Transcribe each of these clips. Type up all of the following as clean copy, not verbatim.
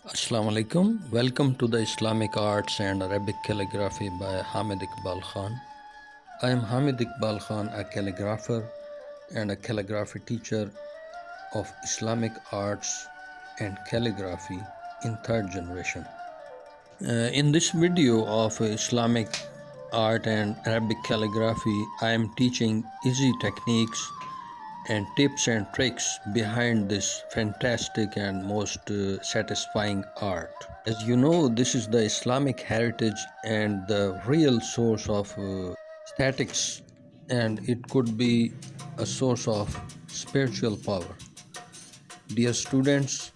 Assalamu alaikum. Welcome to the Islamic Arts and Arabic Calligraphy by Hamid Iqbal Khan. I am Hamid Iqbal Khan, a calligrapher and a calligraphy teacher of Islamic Arts and Calligraphy in third generation. In this video of Islamic art and Arabic calligraphy, I am teaching easy techniques and tips and tricks behind this fantastic and most satisfying art. As you know, this is the Islamic heritage and the real source of statics, and it could be a source of spiritual power. Dear students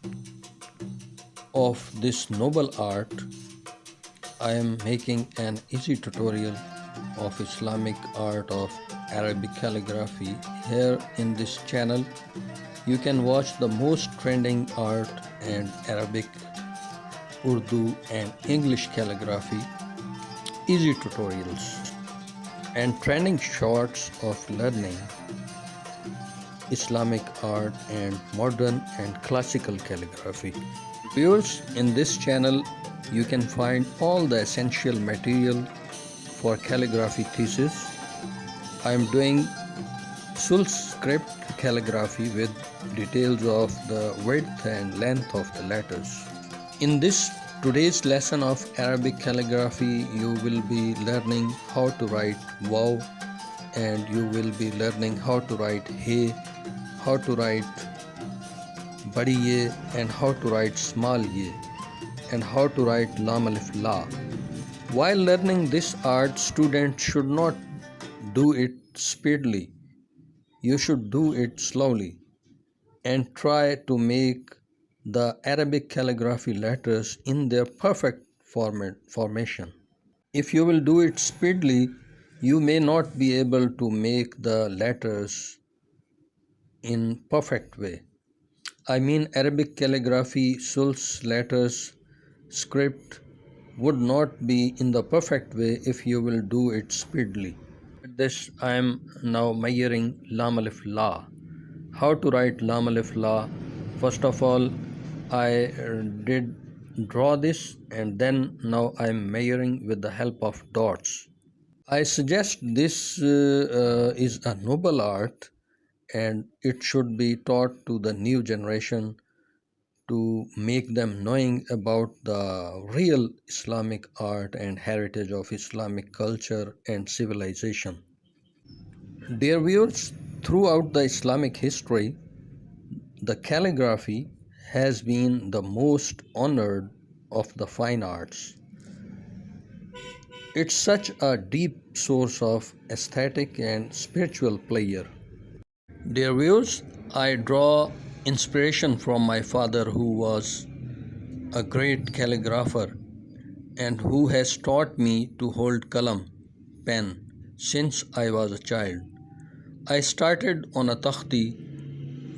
of this noble art, I am making an easy tutorial of Islamic art of Arabic calligraphy. Here in this channel, you can watch the most trending art and Arabic, Urdu and English calligraphy, easy tutorials, and trending shorts of learning Islamic art and modern and classical calligraphy. Viewers, in this channel, you can find all the essential material for calligraphy thesis. I am doing full script calligraphy with details of the width and length of the letters. In this today's lesson of Arabic calligraphy, you will be learning how to write wow, and you will be learning how to write hey, how to write badi ye, and how to write small ye, and how to write lam alif la. While learning this art, students should not do it speedily. You should do it slowly and try to make the Arabic calligraphy letters in their perfect formation. If you will do it speedily, you may not be able to make the letters in perfect way. I mean, Arabic calligraphy, sul's letters, script would not be in the perfect way if you will do it speedily. This I am now measuring lam alif la. How to write lam alif la? First of all, I did draw this, and then now I am measuring with the help of dots. I suggest this is a noble art, and it should be taught to the new generation to make them knowing about the real Islamic art and heritage of Islamic culture and civilization. Dear viewers, throughout the Islamic history, the calligraphy has been the most honored of the fine arts. It's such a deep source of aesthetic and spiritual pleasure. Dear viewers, I draw inspiration from my father, who was a great calligrapher and who has taught me to hold Qalam, pen, since I was a child. I started on a takhti,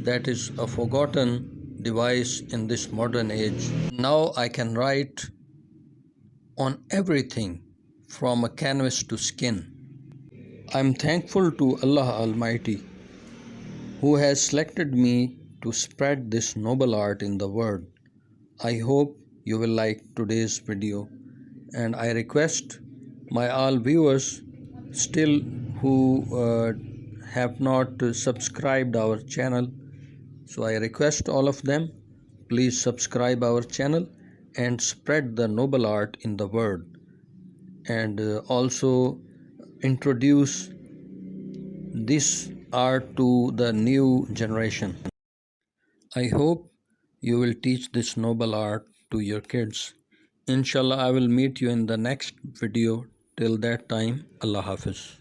that is a forgotten device in this modern age. Now I can write on everything from a canvas to skin. I am thankful to Allah Almighty, who has selected me to spread this noble art in the world. I hope you will like today's video, and I request my all viewers still who have not subscribed our channel, so I request all of them, please subscribe our channel and spread the noble art in the world, and also introduce this art to the new generation. I hope you will teach this noble art to your kids. Inshallah, I will meet you in the next video. Till that time, Allah Hafiz.